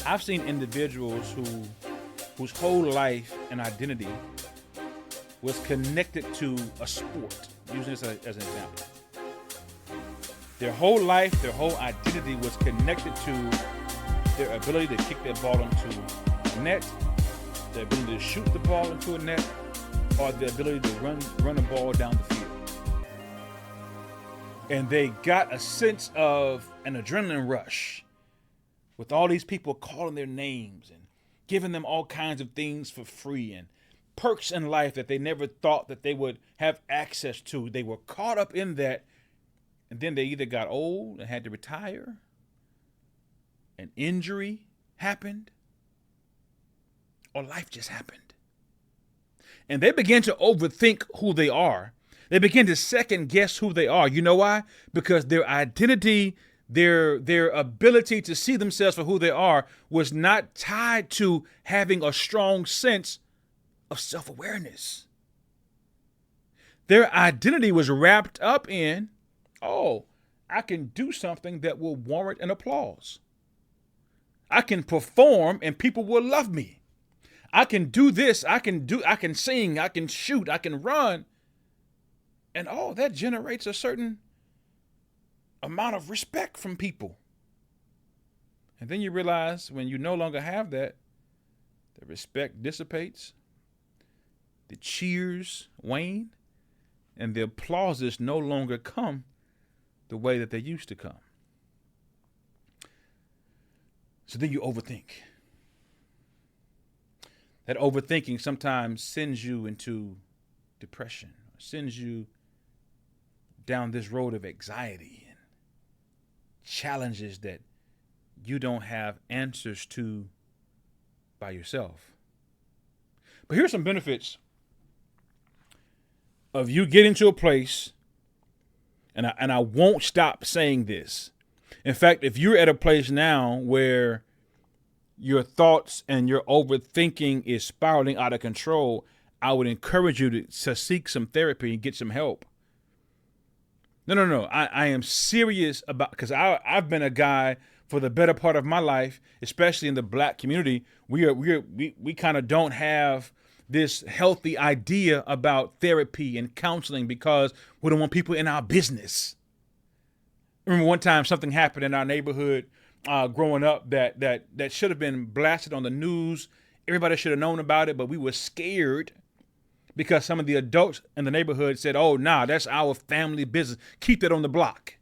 I've seen individuals whose whole life and identity was connected to a sport. Using this as an example, their whole life, their whole identity was connected to their ability to kick that ball into a net, their ability to shoot the ball into a net, or the ability to run a ball down the field. And they got a sense of an adrenaline rush with all these people calling their names and giving them all kinds of things for free and perks in life that they never thought that they would have access to. They were caught up in that, and then they either got old and had to retire, an injury happened, or life just happened. And they begin to overthink who they are. They begin to second guess who they are. You know why? Because their identity, their ability to see themselves for who they are was not tied to having a strong sense of self-awareness. Their identity was wrapped up in, oh, I can do something that will warrant an applause. I can perform and people will love me. I can do this, I can sing, I can shoot, I can run. And that generates a certain amount of respect from people. And then you realize when you no longer have that, the respect dissipates, the cheers wane, and the applauses no longer come the way that they used to come. So then you overthink. That overthinking sometimes sends you into depression, sends you down this road of anxiety and challenges that you don't have answers to by yourself. But here's some benefits of you getting to a place, and I won't stop saying this. In fact, if you're at a place now where your thoughts and your overthinking is spiraling out of control, I would encourage you to seek some therapy and get some help. No. I am serious about, because I've been a guy for the better part of my life, especially in the Black community. We kind of don't have this healthy idea about therapy and counseling because we don't want people in our business. I remember one time something happened in our neighborhood growing up that should have been blasted on the news. Everybody should have known about it, but we were scared because some of the adults in the neighborhood said, oh, nah, that's our family business. Keep that on the block.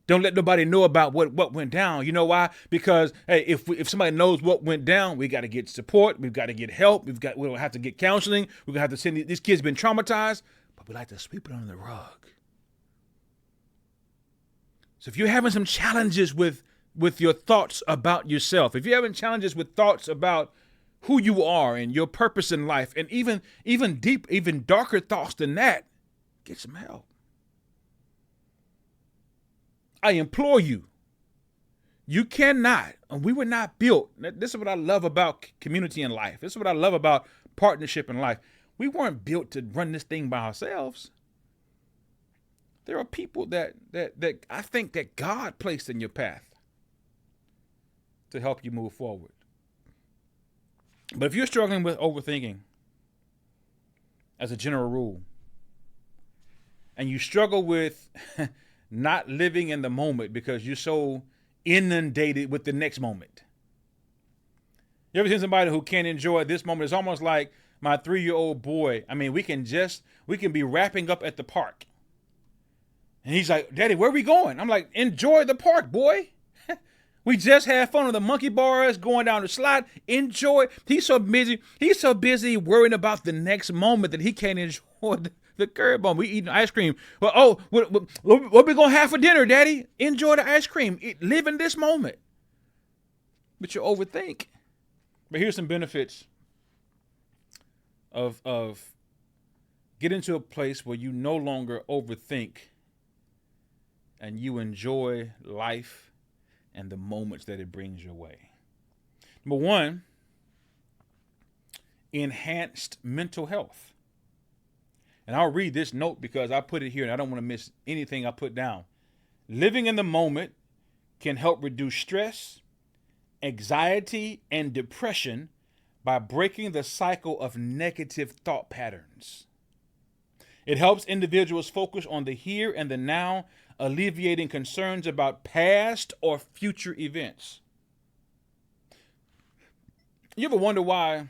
Don't let nobody know about what went down. You know why? Because, hey, if somebody knows what went down, we got to get support. We've got to get help. We'll have to get counseling. We're going to have to send these kids been traumatized, but we like to sweep it under the rug. So if you're having some challenges with your thoughts about yourself, if you're having challenges with thoughts about who you are and your purpose in life, and even darker thoughts than that, get some help. I implore you. You cannot, and we were not built. This is what I love about community in life. This is what I love about partnership in life. We weren't built to run this thing by ourselves. There are people that I think that God placed in your path to help you move forward. But if you're struggling with overthinking as a general rule, and you struggle with not living in the moment because you're so inundated with the next moment. You ever seen somebody who can't enjoy this moment? It's almost like my 3-year-old boy. I mean, we can be wrapping up at the park. And he's like, Daddy, where are we going? I'm like, enjoy the park, boy. We just had fun on the monkey bars, going down the slide. Enjoy. He's so busy worrying about the next moment that he can't enjoy the curb bomb. We eating ice cream. Well, what we gonna have for dinner, Daddy? Enjoy the ice cream. Live in this moment. But you overthink. But here's some benefits of getting to a place where you no longer overthink and you enjoy life and the moments that it brings your way. Number one, enhanced mental health. And I'll read this note because I put it here and I don't want to miss anything I put down. Living in the moment can help reduce stress, anxiety, and depression by breaking the cycle of negative thought patterns. It helps individuals focus on the here and the now, alleviating concerns about past or future events. You ever wonder why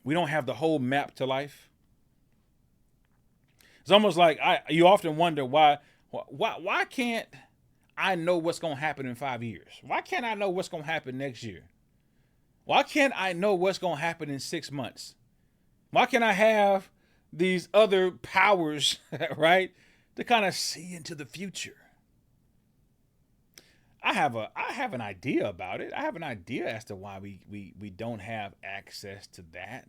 we don't have the whole map to life? It's almost like you often wonder why can't I know what's going to happen in 5 years? Why can't I know what's going to happen next year? Why can't I know what's going to happen in 6 months? Why can't I have these other powers, right, to kind of see into the future? I have an idea about it. I have an idea as to why we don't have access to that.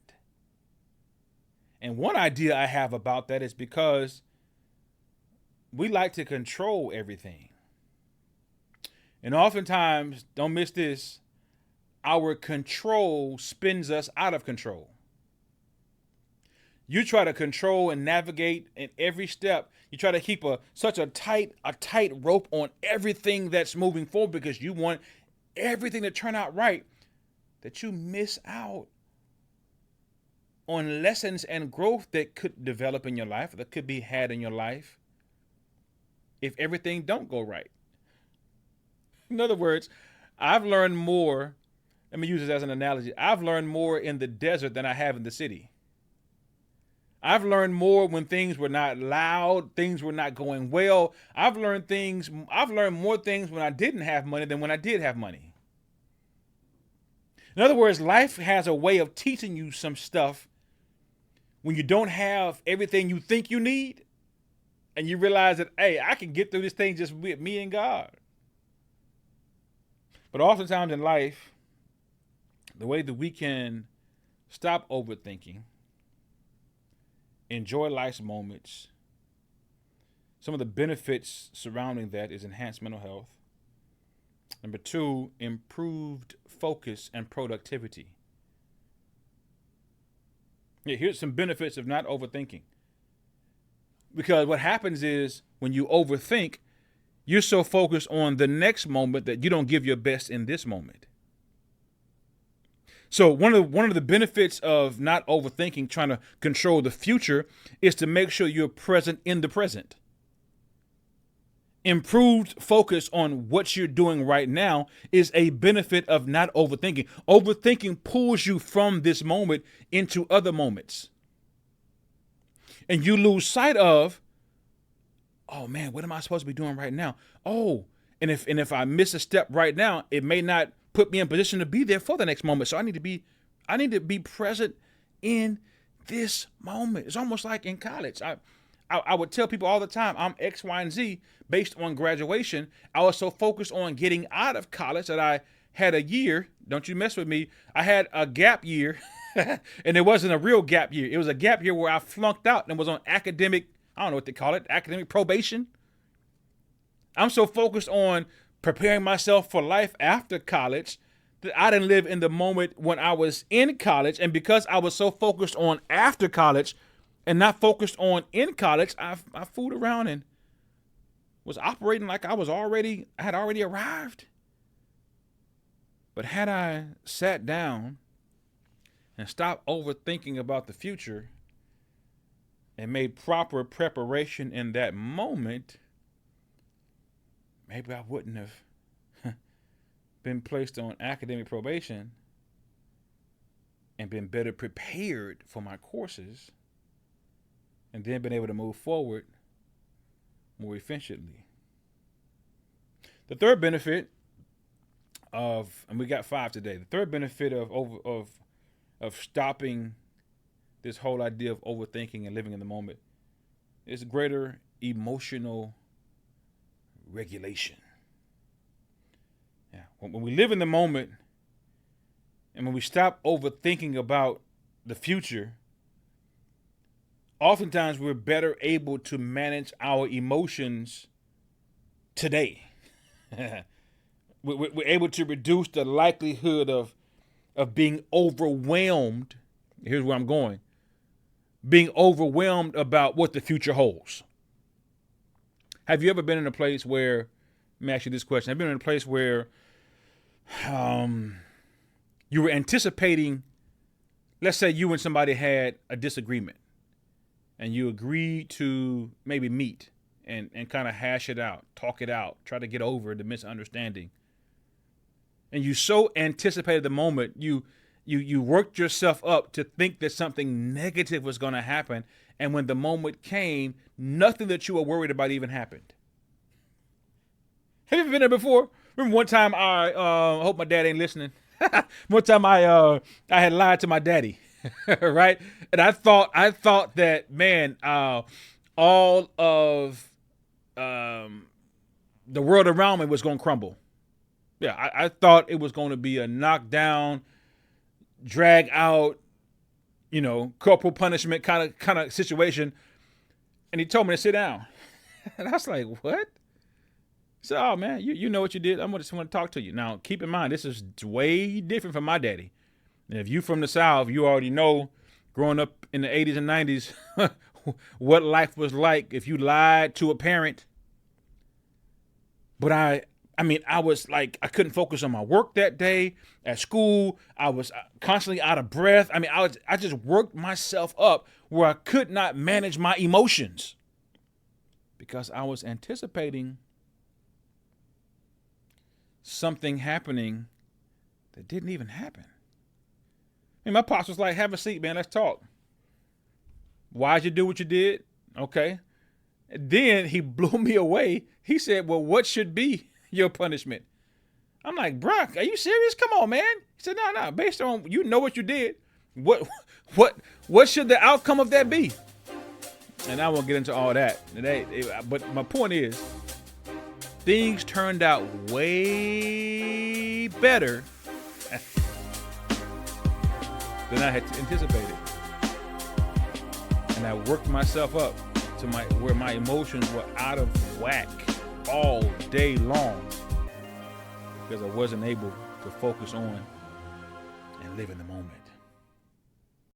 And one idea I have about that is because we like to control everything. And oftentimes, don't miss this, our control spins us out of control. You try to control and navigate in every step. You try to keep such a tight rope on everything that's moving forward because you want everything to turn out right, that you miss out on lessons and growth that could develop in your life, that could be had in your life if everything don't go right. In other words, I've learned more, let me use this as an analogy, I've learned more in the desert than I have in the city. I've learned more when things were not loud, things were not going well. I've learned more things when I didn't have money than when I did have money. In other words, life has a way of teaching you some stuff when you don't have everything you think you need, and you realize that, hey, I can get through this thing just with me and God. But oftentimes in life, the way that we can stop overthinking, enjoy life's moments, some of the benefits surrounding that is enhanced mental health. Number 2, improved focus and productivity. Yeah, here's some benefits of not overthinking. Because what happens is when you overthink, you're so focused on the next moment that you don't give your best in this moment. So one of the benefits of not overthinking, trying to control the future, is to make sure you're present in the present. Improved focus on what you're doing right now is a benefit of not overthinking. Overthinking pulls you from this moment into other moments. And you lose sight of, oh man, what am I supposed to be doing right now? Oh, and if I miss a step right now, it may not put me in position to be there for the next moment. So I need to be present in this moment. It's almost like in college. I would tell people all the time, I'm X, Y, and Z based on graduation. I was so focused on getting out of college that I had a year. Don't you mess with me. I had a gap year and it wasn't a real gap year. It was a gap year where I flunked out and was on academic, I don't know what they call it, academic probation. I'm so focused on preparing myself for life after college that I didn't live in the moment when I was in college. And because I was so focused on after college and not focused on in college, I fooled around and was operating like I had already arrived. But had I sat down and stopped overthinking about the future and made proper preparation in that moment, maybe I wouldn't have been placed on academic probation and been better prepared for my courses and then been able to move forward more efficiently. The third benefit of, and we got 5 today, the third benefit of stopping this whole idea of overthinking and living in the moment is greater emotional regulation. Yeah, when we live in the moment and when we stop overthinking about the future, oftentimes we're better able to manage our emotions today. We're able to reduce the likelihood of being overwhelmed. Here's where I'm going. Being overwhelmed about what the future holds. Have you ever been in a place where, let me ask you this question. Have you been in a place where you were anticipating, let's say you and somebody had a disagreement and you agreed to maybe meet and kind of hash it out, talk it out, try to get over the misunderstanding. And you so anticipated the moment, you worked yourself up to think that something negative was going to happen. And when the moment came, nothing that you were worried about even happened. Have you ever been there before? Remember one time I hope my dad ain't listening. One time I had lied to my daddy, right? And I thought that, man, all of the world around me was going to crumble. Yeah, I thought it was going to be a knockdown, drag out, corporal punishment kind of situation. And he told me to sit down. And I was like, what? He said, oh, man, you know what you did. I just want to talk to you. Now, keep in mind, this is way different from my daddy. And if you from the South, you already know, growing up in the 80s and 90s, what life was like if you lied to a parent. But I was like, I couldn't focus on my work that day at school. I was constantly out of breath. I just worked myself up where I could not manage my emotions because I was anticipating something happening that didn't even happen. And my pops was like, have a seat, man. Let's talk. Why'd you do what you did? Okay. And then he blew me away. He said, well, what should be your punishment? I'm like, Brock, are you serious? Come on, man. He said, no. Based on, you know what you did. What should the outcome of that be? And I won't get into all that. But my point is, things turned out way better than I had anticipated. And I worked myself up to where my emotions were out of whack all day long because I wasn't able to focus on and live in the moment.